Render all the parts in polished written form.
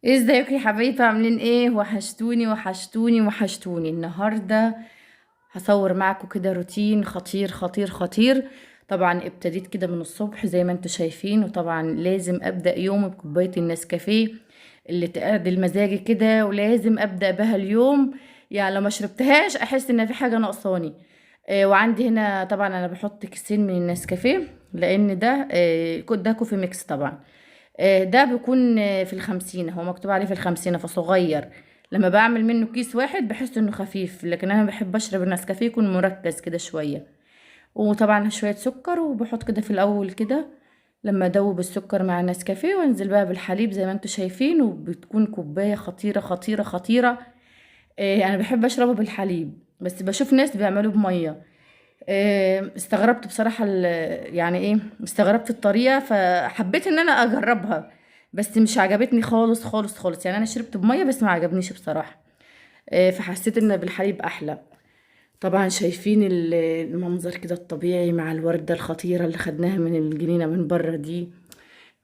ازيكم يا حبايبي؟ عاملين ايه؟ وحشتوني وحشتوني وحشتوني. النهارده هصور معاكم كده روتين خطير خطير خطير. طبعا ابتديت كده من الصبح زي ما انتم شايفين، وطبعا لازم ابدا يومي بكوبايه النسكافيه اللي تعدل مزاجي كده، ولازم ابدا بها اليوم. يعني لو ما شربتهاش احس ان في حاجه ناقصاني. وعندي هنا طبعا انا بحط كيسين من النسكافيه، لان ده كوفي ميكس طبعا. ده بيكون في الخمسين، هو مكتوب عليه في الخمسين فصغير. لما بعمل منه كيس واحد بحس انه خفيف، لكن انا بحب اشرب النسكافيه يكون مركز كده شوية. وطبعا شوية سكر، وبحط كده في الاول كده لما ادوب السكر مع النسكافيه، وانزل بقى بالحليب زي ما انتم شايفين، وبتكون كوباية خطيرة خطيرة خطيرة. انا بحب اشربه بالحليب، بس بشوف ناس بيعملوه بمية. استغربت بصراحة يعني ايه، استغربت الطريقة فحبيت ان انا اجربها. بس مش عجبتني خالص خالص خالص، يعني انا شربت بمية بس ما عجبنيش بصراحة. فحسيت ان بالحليب احلى. طبعا شايفين المنظر كده الطبيعي مع الوردة الخطيرة اللي خدناها من الجنينة من بره دي،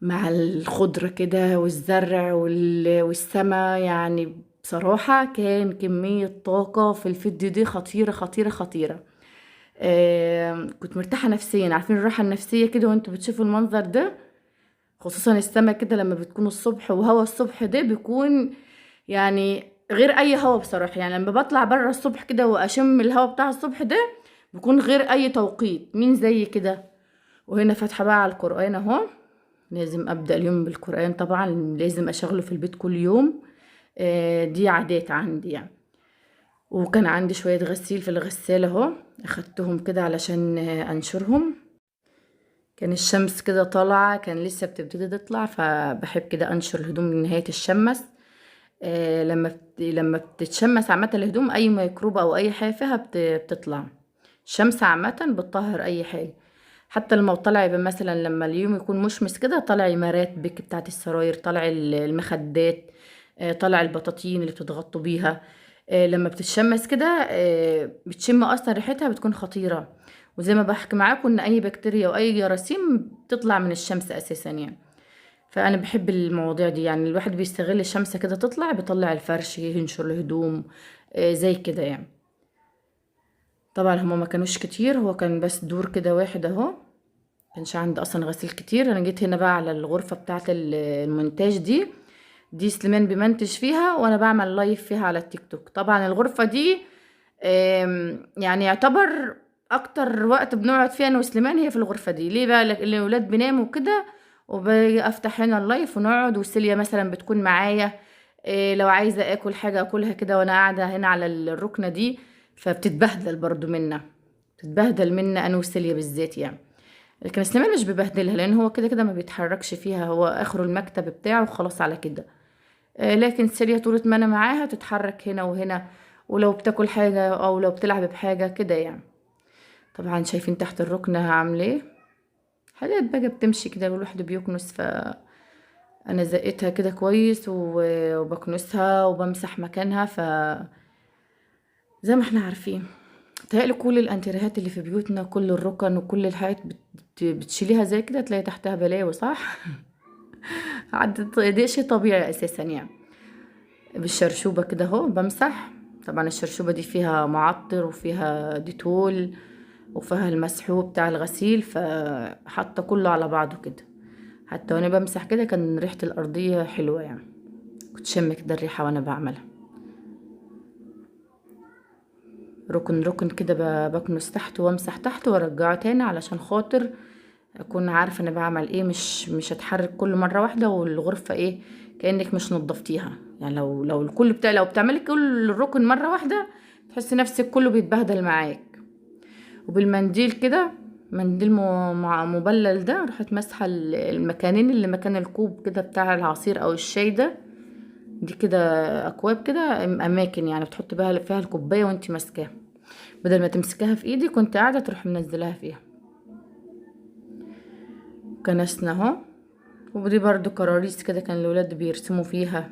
مع الخضرة كده والزرع والسما. يعني بصراحة كان كمية طاقة في الفيديو دي خطيرة خطيرة خطيرة. كنت مرتاحة نفسيا. عارفين الراحة النفسية كده وانتوا بتشوفوا المنظر ده؟ خصوصا السما كده لما بتكون الصبح، وهوا الصبح ده بيكون يعني غير اي هوا بصراحة. يعني لما بطلع بره الصبح كده واشم الهوا بتاع الصبح ده بيكون غير اي توقيت. مين زي كده؟ وهنا فاتحة بقى على القرآن اهو. لازم ابدأ اليوم بالقرآن، طبعا لازم اشغله في البيت كل يوم. دي عادات عندي يعني. وكان عندي شوية غسيل في الغسالة اهو، اخدتهم كده علشان انشرهم. كان الشمس كده طالعة، كان لسه بتبتدي تطلع، فبحب كده انشر الهدوم من نهاية الشمس. لما بتتشمس عامة الهدوم، اي ميكروب او اي حاجة فيها بتطلع. الشمس عامة بتطهر اي حاجة. حتى لما طلع يبقى مثلا لما اليوم يكون مشمس كده، طلع مرات بك بتاعت السراير، طلع المخدات، طلع البطاطين اللي بتتغطوا بيها. لما بتتشمس كده بتشم اصلا ريحتها بتكون خطيرة. وزي ما بحكي معاكم ان اي بكتيريا واي جراثيم بتطلع من الشمس اساسا يعني. فانا بحب المواضيع دي، يعني الواحد بيستغل الشمس كده تطلع، بيطلع الفرش ينشر الهدوم زي كده يعني. طبعا هما ما كانوش كتير، هو كان بس دور كده واحد اهو. كانش عندي اصلا غسيل كتير. انا جيت هنا بقى على الغرفة بتاعة المونتاج دي سليمان بيمنتج فيها، وانا بعمل لايف فيها على التيك توك. طبعا الغرفة دي يعني يعتبر اكتر وقت بنقعد فيها انا وسليمان هي في الغرفة دي. ليه بقى؟ لأن الاولاد بيناموا كده، وباجي افتح هنا اللايف ونقعد، وسيليا مثلا بتكون معايا. لو عايزة اكل حاجة اكلها كده وانا قاعدة هنا على الركنة دي. فبتتبهدل برضو منا، بتتبهدل منا انا وسيليا بالذات يعني. لكن سليمان مش ببهدلها، لان هو كده كده ما بيتحركش فيها، هو اخره المكتب بتاعه وخلاص على كده. لكن سيليا طول ما انا معاها تتحرك هنا وهنا، ولو بتاكل حاجة او لو بتلعب بحاجة كده يعني. طبعا شايفين تحت الركنة عامله ايه، حاجات بقى بتمشي كده والواحد بيكنس. فانا زقتها كده كويس وبكنسها وبمسح مكانها. زي ما احنا عارفين، تهيألي كل الانتريهات اللي في بيوتنا، كل الركن وكل الحاجات بتشيليها زي كده تلاقي تحتها بلاوي، صح؟ ده شيء طبيعي اساسا يعني. بالشرشوبة كده اهو بمسح. طبعا الشرشوبة دي فيها معطر وفيها ديتول وفيها المسحوق بتاع الغسيل، فحط كله على بعضه كده. حتى وانا بمسح كده كان ريحة الأرضية حلوة يعني، كنت شم كده الريحة وانا بعملها. ركن ركن كده بكنس تحت وامسح تحت وارجعه تاني، علشان خاطر اكون عارفة انا بعمل ايه. مش هتحرك كل مرة واحدة والغرفة ايه كأنك مش نظفتيها. يعني لو الكل لو بتعملي كل الركن مرة واحدة تحسي نفسك كله بيتبهدل معاك. وبالمنديل كده، منديل مبلل ده، رحت مسحة المكانين اللي مكان الكوب كده بتاع العصير او الشاي ده. دي كده اكواب كده، اماكن يعني بتحط بها فيها الكوبايه وانت ماسكاها، بدل ما تمسكها في ايدك كنت قاعده تروح منزلاها فيها. كنسنا اهو. ودي برضو كراريس كده كان الولاد بيرسموا فيها.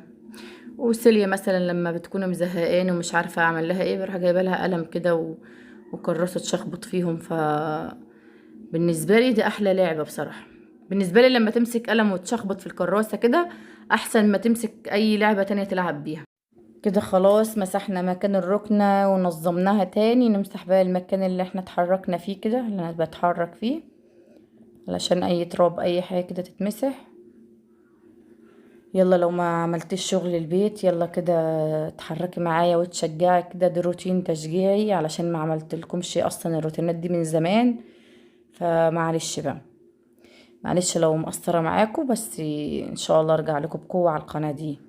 وسيليا مثلا لما بتكون مزهقانه ومش عارفه اعمل لها ايه، بروح جايبه لها قلم كده وكراسه تشخبط فيهم. بالنسبه لي دي احلى لعبه بصراحه. بالنسبة لي لما تمسك قلم وتشخبط في الكراسة كده احسن ما تمسك اي لعبة تانية تلعب بيها. كده خلاص مسحنا مكان الركنة ونظمناها تاني. نمسح بقى المكان اللي احنا اتحركنا فيه كده، اللي انا بتحرك فيه، علشان اي تراب اي حاجة كده تتمسح. يلا لو ما عملتش شغل البيت يلا كده اتحركي معايا وتشجعي كده، ده روتين تشجيعي علشان ما عملتلكمش اصلا الروتينات دي من زمان. فمعلش بقى، معلش لو مقصرة معاكم، بس ان شاء الله ارجع لكم بقوة على القناة دي.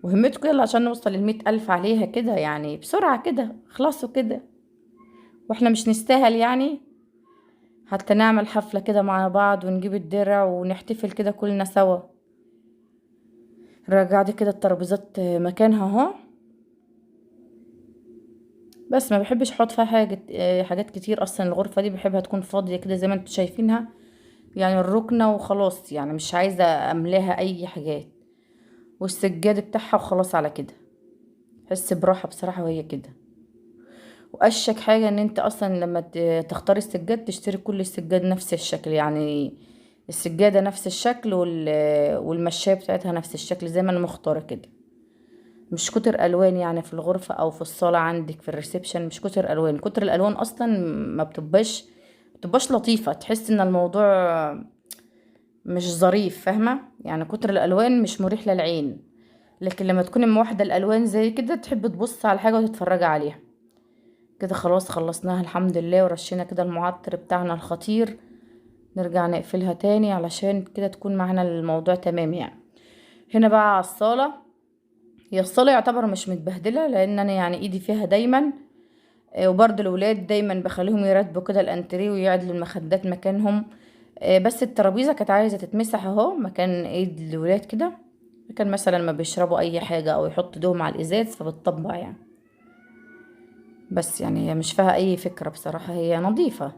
وهمتكم يلا عشان نوصل ل100,000 عليها كده، يعني بسرعة كده خلصوا كده، واحنا مش نستاهل يعني؟ حتى نعمل حفلة كده مع بعض ونجيب الدرع ونحتفل كده كلنا سوا. رجعت كده الترابيزات مكانها اهو. بس ما بحبش احط فيها حاجات كتير، اصلا الغرفة دي بحبها تكون فاضية كده زي ما انتوا شايفينها، يعني الركنة وخلاص، يعني مش عايزة املاها اي حاجات، والسجاد بتاعها وخلاص على كده. حس براحة بصراحة وهي كده. واشك حاجة ان انت اصلا لما تختاري السجاد تشتري كل السجاد نفس الشكل، يعني السجادة نفس الشكل والمشاية بتاعتها نفس الشكل زي ما انا مختارة كده. مش كتر الوان يعني في الغرفة او في الصالة عندك في الريسبشن، مش كتر الوان. كتر الالوان اصلا ما بتبقاش لطيفة، تحس ان الموضوع مش ظريف، فاهمة؟ يعني كتر الالوان مش مريح للعين. لكن لما تكوني موحدة الالوان زي كده تحب تبص على حاجة وتتفرجي عليها. كده خلاص خلصناها الحمد لله، ورشينا كده المعطر بتاعنا الخطير. نرجع نقفلها تاني علشان كده تكون معانا الموضوع تمام يعني. هنا بقى على الصالة، هي الصالة يعتبر مش متبهدلة لان انا يعني ايدي فيها دايما. وبرضه الولاد دايما بخليهم يرتبوا كده الانتريه ويعدلوا المخدات مكانهم. بس الترابيزة كانت عايزة تتمسح اهو مكان ايد الولاد كده، كان مثلا ما بيشربوا اي حاجة او يحطوا ايدهم على الازاز فبتطبع يعني. بس يعني هي مش فيها اي فكرة بصراحة، هي نظيفة.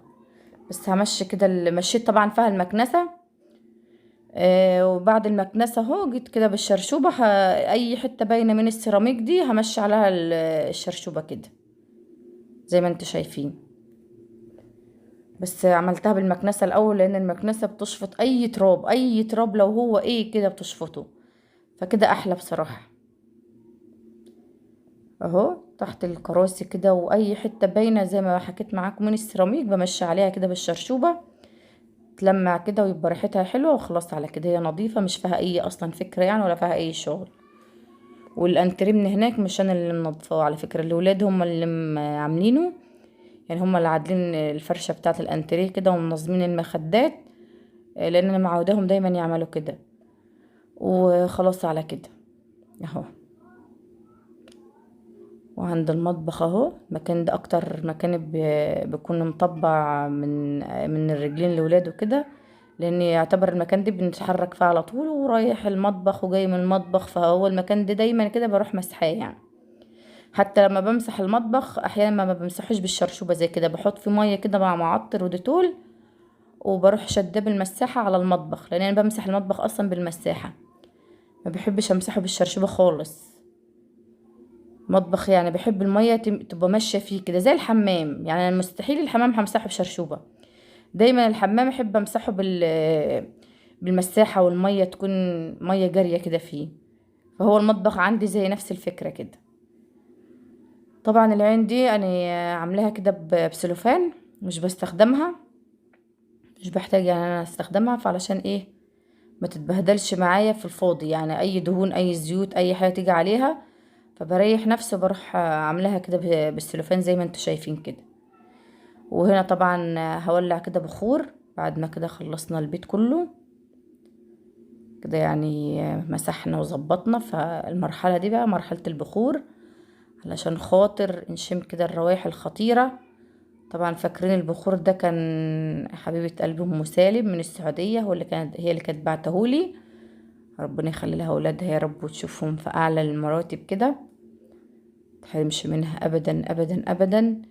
بس همشي كده مشيت طبعا فيها المكنسة. وبعد المكنسة اهو جيت كده بالشرشوبة اي حتة باينة من السيراميك دي همشي عليها الشرشوبة كده زي ما انتوا شايفين. بس عملتها بالمكنسة الاول لان المكنسة بتشفط اي تراب، اي تراب لو هو ايه كده بتشفطه، فكده احلى بصراحة. اهو تحت الكراسي كده واي حتة باينة زي ما حكيت معاكم من السيراميك بمشي عليها كده بالشرشوبة، تلمع كده ويبقى ريحتها حلوة وخلاص على كده هي نظيفة مش فيها اي اصلا فكرة يعني ولا فيها اي شغل. والانتريه من هناك مش انا اللي منظفاه على فكرة، الولاد هم اللي عاملينه، يعني هم اللي عادلين الفرشة بتاعة الانتريه كده ومنظمين المخدات. لان انا معوداهم دايما يعملوا كده. وخلاص على كده اهو. وعند المطبخ اهو، المكان ده اكتر مكان بيكون مطبع من الرجلين لولاد وكده، لان يعتبر المكان ده بنتحرك فيه على طول ورايح المطبخ وجاي من المطبخ، فهو المكان ده دايما كده بروح مسحاه يعني. حتى لما بمسح المطبخ احيانا ما بمسحوش بالشرشوبه زي كده، بحط فيه ميه كده مع معطر وديتول وبروح شده بالمساحه على المطبخ، لان انا بمسح المطبخ اصلا بالمساحه، ما بحبش امسحه بالشرشوبه خالص. مطبخ يعني بحب المية تبقى ماشية فيه كده زي الحمام، يعني أنا مستحيل الحمام همسحه بشرشوبة، دايما الحمام احب امسحه بالمساحة والمية تكون مية جارية كده فيه. فهو المطبخ عندي زي نفس الفكرة كده. طبعا العين دي انا عاملاها كده بسلوفان، مش بستخدمها، مش بحتاج يعني انا استخدمها، فعلشان ايه ما تتبهدلش معايا في الفاضي، يعني اي دهون اي زيوت اي حاجة تيجي عليها، فبريح نفسي وبروح عاملاها كده بالسلوفان زي ما انتوا شايفين كده. وهنا طبعا هولع كده بخور بعد ما كده خلصنا البيت كله كده، يعني مسحنا وظبطنا، فالمرحلة دي بقى مرحلة البخور علشان خاطر نشم كده الروائح الخطيرة. طبعا فاكرين البخور ده كان حبيبة قلبي ام سالم من السعودية، هي اللي كانت بعتهولي، ربنا يخلي لها اولادها يا رب وتشوفهم في اعلى المراتب كده، متحرمش منها ابدا ابدا ابدا.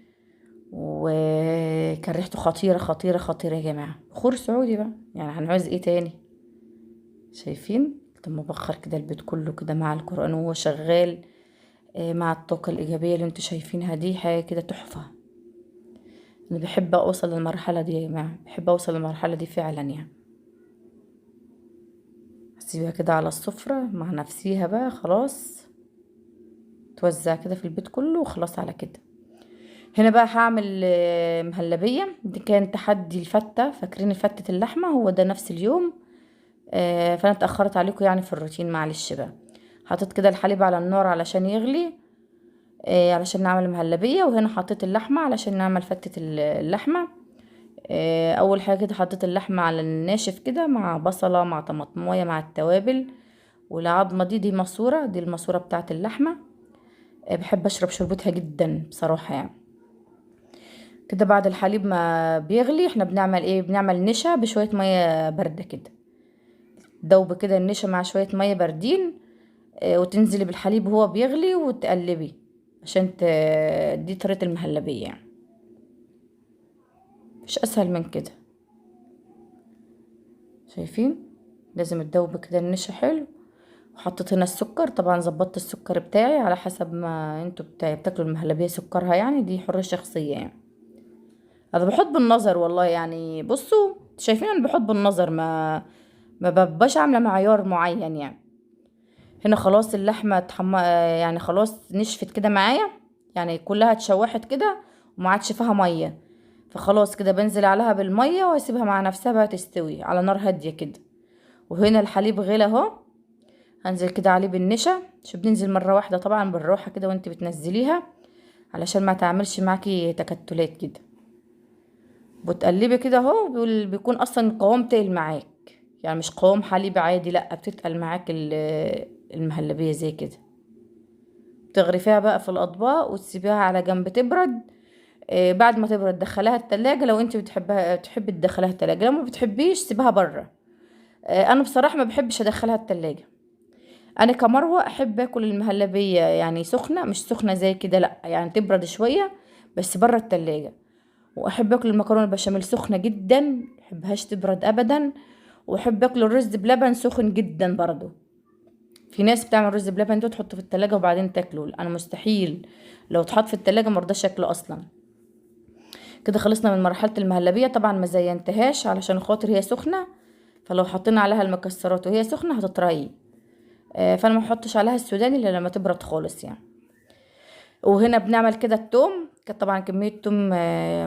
وكان ريحته خطيرة خطيرة خطيرة يا جماعة، بخور سعودي بقى يعني هنعوز ايه تاني؟ شايفين لما بخر كده البيت كله كده مع القرآن وهو شغال، مع الطاقة الإيجابية اللي انتوا شايفينها دي، حاجة كده تحفة. انا بحب اوصل للمرحلة دي يا جماعة، بحب اوصل للمرحلة دي فعلا يعني. سيبها كده على السفرة مع نفسيها بقى، خلاص توزع كده في البيت كله وخلاص على كده. هنا بقى هعمل مهلبية. دي كان تحدي الفتة، فاكرين فتة اللحمة؟ هو ده نفس اليوم. فانا اتأخرت عليكم يعني في الروتين، معلش بقى. حطيت كده الحليب على النار علشان يغلي، علشان نعمل مهلبية. وهنا حطيت اللحمة علشان نعمل فتة اللحمة. اول حاجة كده حطيت اللحمة على الناشف كده، مع بصلة مع طماطمايه مع التوابل. والعظمة دي ماسورة، دي الماسورة بتاعت اللحمة. بحب اشرب شربتها جدا بصراحة يعني. كده بعد الحليب ما بيغلي احنا بنعمل ايه؟ بنعمل نشا بشوية مية باردة كده. دوب كده النشا مع شوية مية باردين، وتنزلي بالحليب وهو بيغلي وتقلبي، عشان دي طريقة المهلبية يعني، مش اسهل من كده. شايفين؟ لازم تدوب كده النشا حلو. وحطيت هنا السكر، طبعا ظبطت السكر بتاعي على حسب ما انتوا بتاكلوا المهلبية سكرها يعني، دي حرية شخصية يعني. انا بحط بالنظر والله يعني، بصوا شايفين انا بحط بالنظر، ما ببقاش عامله معيار معين يعني. هنا خلاص اللحمه يعني خلاص نشفت كده معايا، يعني كلها اتشوحت كده وما عادش فيها ميه. فخلاص كده بنزل عليها بالميه واسيبها مع نفسها بقى تستوي على نار هاديه كده. وهنا الحليب غلى اهو. هنزل كده عليه بالنشا، مش بننزل مره واحده طبعا، بالراحه كده وانت بتنزليها، علشان ما تعملش معاكي تكتلات كده. بتقلبي كده اهو، بيكون اصلا القوام تقل معاك، يعني مش قوام حليب عادي، لا بتتقل معاك المهلبية زي كده. تغرفيها بقى في الاطباق وتسيبيها على جنب تبرد. بعد ما تبرد دخلها التلاجة، لو انت تحبي تدخلها التلاجة، لو ما بتحبيش سيبها بره. انا بصراحة ما بحبش ادخلها التلاجة. انا كمروة احب اكل المهلبية يعني سخنة، مش سخنة زي كده لا، يعني تبرد شوية بس بره التلاجة. واحب اكل المكرونه البشاميل سخنه جدا، محبهاش تبرد ابدا. واحب اكل الرز بلبن سخن جدا برضو. في ناس بتعمل رز بلبن ده تحطه في التلاجة وبعدين تاكله، انا مستحيل. لو اتحط في التلاجة مرضاش اكله اصلا. كده خلصنا من مرحله المهلبيه، طبعا ما زينتهاش علشان خاطر هي سخنه. فلو حطينا عليها المكسرات وهي سخنه هتطري. فانا ما احطش عليها السوداني الا لما تبرد خالص يعني. وهنا بنعمل كده التوم، كانت طبعا كمية توم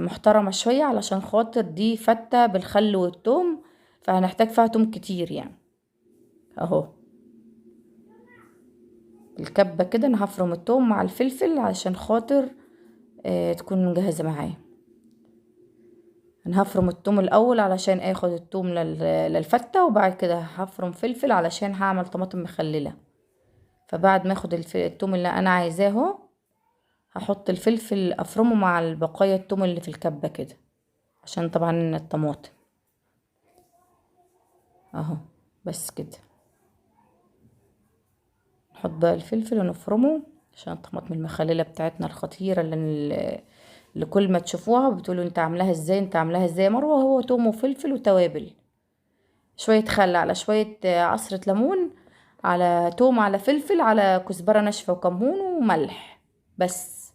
محترمة شوية، علشان خاطر دي فتة بالخل والتوم، فهنحتاج فيها توم كتير يعني. اهو الكبة كده انا هفرم التوم مع الفلفل علشان خاطر تكون مجهزة معايا. انا هفرم التوم الاول علشان اخد التوم للفتة، وبعد كده هفرم فلفل علشان هعمل طماطم مخللة. فبعد ما اخد التوم اللي انا عايزاه، هحط الفلفل افرمه مع البقايا التوم اللي في الكبة كده، عشان طبعا الطماطم. اهو بس كده. نحط بقى الفلفل ونفرمه عشان الطماطم المخللة بتاعتنا الخطيرة اللي كل ما تشوفوها بتقولوا انت عاملاها ازاي، انت عاملاها ازاي يا مروة. هو توم وفلفل وتوابل، شوية خل على شوية عصرة ليمون، على توم على فلفل على كزبرة ناشفة وكمون وملح بس.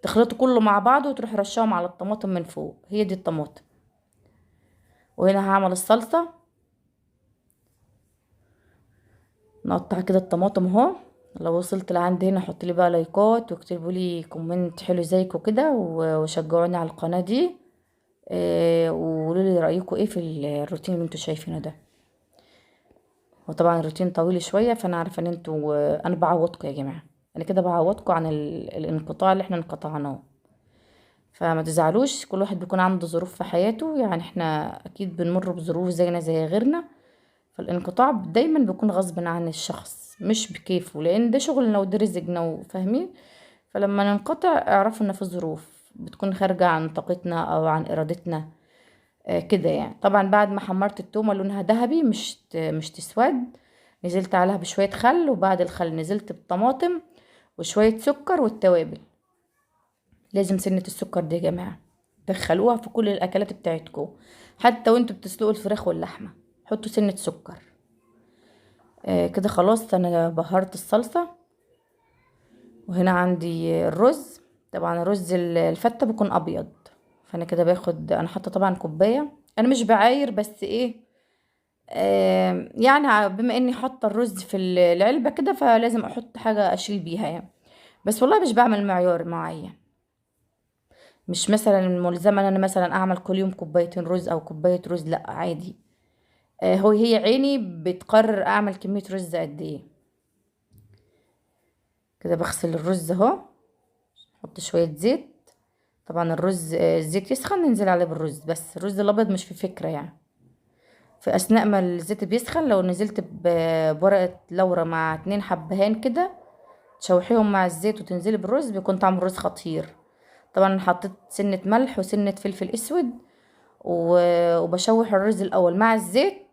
تخلطوا كله مع بعض وتروح رشاهم على الطماطم من فوق، هي دي الطماطم. وهنا هعمل الصلصة. نقطع كده الطماطم اهو. لو وصلت لعند هنا حط لي بقى لايكات واكتبوا لي كومنت حلو زيكم كده، وشجعوني على القناة دي. وقولوا لي رأيكم ايه في الروتين اللي انتوا شايفينه ده. وطبعا الروتين طويل شوية، فانا عارفة ان انتوا انا بعوضكم يا جماعة. انا كده بعوضكم عن الانقطاع اللي احنا انقطعناه. فما تزعلوش، كل واحد بيكون عنده ظروف في حياته يعني، احنا اكيد بنمر بظروف زينا زي غيرنا. فالانقطاع دايما بيكون غصب عن الشخص مش بكيفه، لان ده شغلنا وده رزقنا وفاهمين. فلما ننقطع اعرفوا ان في ظروف بتكون خارجة عن طاقتنا او عن ارادتنا. كده يعني. طبعا بعد ما حمرت التومة لونها ذهبي مش تسود، نزلت عليها بشوية خل، وبعد الخل نزلت بالطماطم وشوية سكر والتوابل. لازم سنة السكر دي يا جماعة دخلوها في كل الاكلات بتاعتكم، حتى وانتوا بتسلقوا الفراخ واللحمة حطوا سنة سكر. كده خلاص انا بهرت الصلصة. وهنا عندي الرز. طبعا الرز الفتة بيكون ابيض. فانا كده باخد، انا حاطه طبعا كوبايه، انا مش بعاير بس ايه، يعني بما اني حاطه الرز في العلبه كده، فلازم احط حاجه اشيل بيها يعني. بس والله مش بعمل معيار معين، مش مثلا ملزمه ان انا مثلا اعمل كل يوم كوبايتين رز او كوبايه رز، لا عادي. هي عيني بتقرر اعمل كميه رز قد ايه. كده بغسل الرز اهو، احط شويه زيت. طبعا الرز الزيت يسخن ننزل عليه بالرز، بس الرز الابيض مش في فكره يعني. في اثناء ما الزيت بيسخن لو نزلت بورقه لورا مع 2 حبهان كده، تشوحيهم مع الزيت وتنزلي بالرز، بيكون طعم الرز خطير. طبعا حطيت سنه ملح وسنه فلفل اسود، وبشوح الرز الاول مع الزيت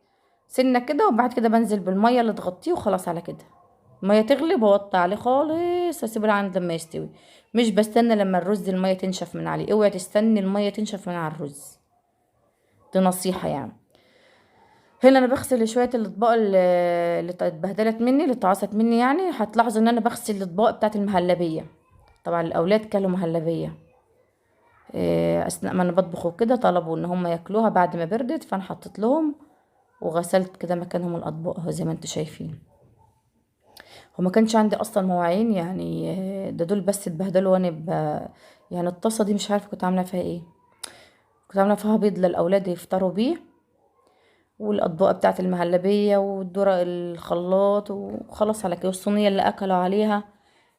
سنه كده، وبعد كده بنزل بالميه اللي تغطيه، وخلاص على كده. الميه تغلي بوطي عليه خالص، اسيبه لعند لما يستوي. مش بستنى لما الرز الميه تنشف من عليه، اوعي تستني الميه تنشف من على الرز، دي نصيحه يعني. هنا انا بغسل شويه الاطباق اللي اتبهدلت مني، اللي اتعصت مني يعني. هتلاحظوا ان انا بغسل الاطباق بتاعت المهلبيه. طبعا الاولاد كلوا مهلبيه اثناء ما انا بطبخ وكده، طلبوا ان هم ياكلوها بعد ما بردت، فانا حطيت لهم وغسلت كده مكانهم الاطباق اهو زي ما انتم شايفين. وما كانش عندي اصلا مواعين يعني، ده دول بس اتبهدلوا. وانا يعني الطاسه دي مش عارفه كنت عامله فيها ايه. كنت عامله فيها بيض للاولاد يفطروا بيه، والاطباق بتاعت المهلبيه والذره الخلاط، وخلاص على كده، والصينيه اللي اكلوا عليها.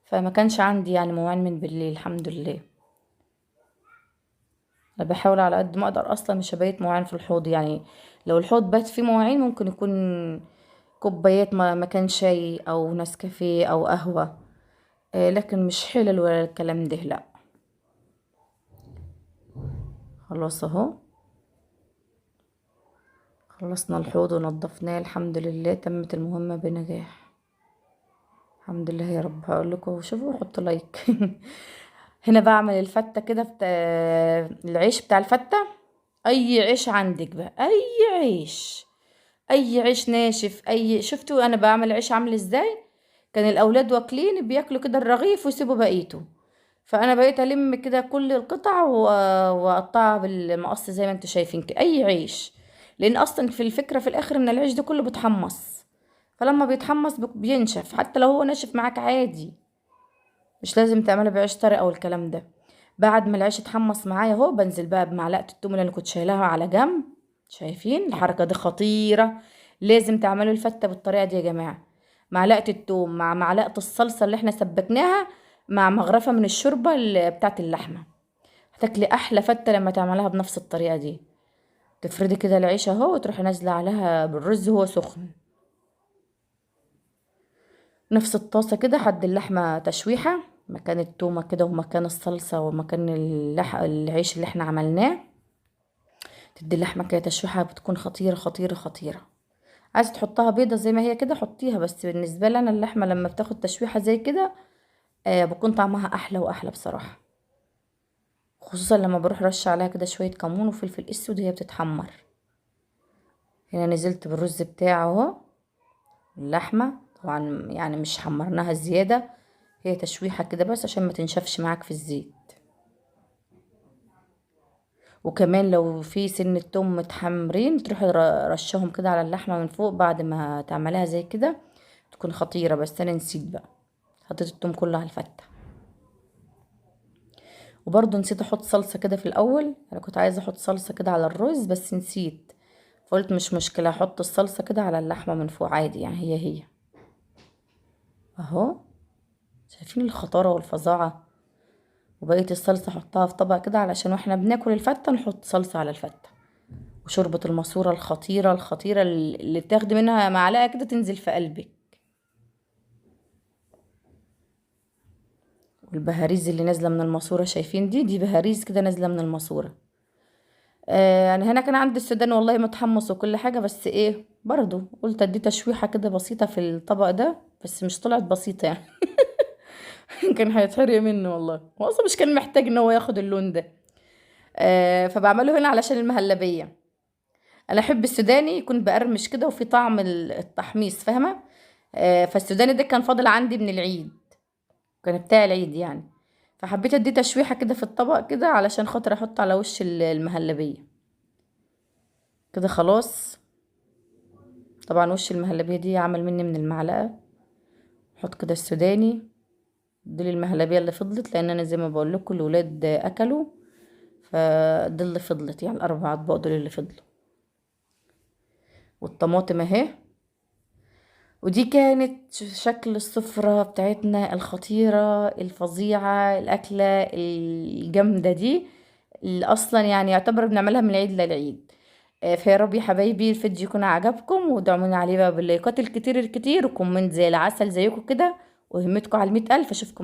فما كانش عندي يعني مواعين من بالليل الحمد لله. انا بحاول على قد ما اقدر، اصلا مش هبيت مواعين في الحوض يعني. لو الحوض بات فيه مواعين ممكن يكون كوبايات مكان شاي او نسكافيه او قهوه، لكن مش حلل ولا الكلام ده لا. خلاص اهو، خلصنا الحوض ونضفناه الحمد لله، تمت المهمة بنجاح الحمد لله يا رب. هقول لكم شوفوا، حطوا لايك. هنا بعمل الفتة كده العيش بتاع الفتة. اي عيش عندك بقى، اي عيش، اي عيش ناشف، اي شفتوا انا بعمل عيش عامل ازاي؟ كان الاولاد واكلين بياكلوا كده الرغيف ويسيبوا بقيته، فانا بقيت الم كده كل القطع واقطعها بالمقص زي ما انتوا شايفين كده، اي عيش. لان اصلا في الفكره في الاخر ان العيش ده كله بيتحمص، فلما بيتحمص بينشف، حتى لو هو ناشف معاك عادي، مش لازم تعمله بعيش طري او الكلام ده. بعد ما العيش اتحمص معايا اهو، بنزل بقى بمعلقه التوم اللي انا كنت شايلاها على جنب. شايفين الحركه دي خطيره، لازم تعملوا الفته بالطريقه دي يا جماعه. معلقه التوم مع معلقه الصلصه اللي احنا سبكناها، مع مغرفه من الشوربه بتاعه اللحمه، هتاكلي احلى فته لما تعملها بنفس الطريقه دي. تفردي كده العيش اهو، وتروحي نازله عليها بالرز وهو سخن. نفس الطاسة كده حد اللحمة تشويحة مكان التومة كده، ومكان الصلصة، ومكان العيش اللي احنا عملناه. تدي اللحمة كده تشويحة، بتكون خطيرة خطيرة خطيرة. عايزة تحطها بيضة زي ما هي كده حطيها، بس بالنسبة لي انا اللحمة لما بتاخد تشويحة زي كده بكون طعمها احلى واحلى بصراحة. خصوصا لما بروح رش عليها كده شوية كمون وفلفل اسود وهي بتتحمر. هنا نزلت بالرز بتاعه اهو، اللحمة طبعا يعني مش حمرناها زيادة، هي تشويحة كده بس عشان ما تنشفش معاك في الزيت. وكمان لو في سن التوم متحمرين تروحي رشهم كده على اللحمة من فوق بعد ما تعملها زي كده، تكون خطيرة. بس انا نسيت بقى، حطيت التوم كله على الفتة. وبرضه نسيت احط صلصة كده في الاول، انا كنت عايزة احط صلصة كده على الرز بس نسيت، فقلت مش مشكلة احط الصلصة كده على اللحمة من فوق عادي يعني، هي اهو. شايفين الخطارة والفظاعة؟ وبقية الصلصة احطها في طبق كده، علشان واحنا بناكل الفتة نحط صلصة على الفتة. وشوربة الماسورة الخطيرة الخطيرة اللي تاخدي منها معلقة كده تنزل في قلبك. والبهاريز اللي نازلة من الماسورة، شايفين دي بهاريز كده نازلة من الماسورة. يعني هنا كان عندي السودان والله متحمص وكل حاجة، بس ايه برضو قلت ادي تشويحة كده بسيطة في الطبق ده، بس مش طلعت بسيطة يعني. كان هيتحرق منه والله، هو اصلا مش كان محتاج ان هو ياخد اللون ده. فبعمله هنا علشان المهلبية. انا احب السوداني يكون بقرمش كده وفي طعم التحميص، فاهمه؟ فالسوداني ده كان فاضل عندي من العيد، كان بتاع العيد يعني. فحبيت اديه تشويحه كده في الطبق كده علشان خاطر احط على وش المهلبيه. كده خلاص. طبعا وش المهلبية دي عمل مني من المعلقة. احط كده السوداني. دول المهلبية اللي فضلت، لان انا زي ما بقول لكم الولاد اكلوا، فدي اللي فضلت يعني الاربع اطباق دول اللي فضلوا. والطماطم اهي. ودي كانت شكل السفرة بتاعتنا الخطيرة الفظيعة، الأكلة الجامدة دي اللي أصلا يعني يعتبر بنعملها من العيد للعيد. فيا رب يا حبايبي الفيديو يكون عجبكم، ودعموني عليه بقى باللايكات الكتير الكتير، وكومنت زي العسل زيكم كده، وهمتكم على 100,000. أشوفكم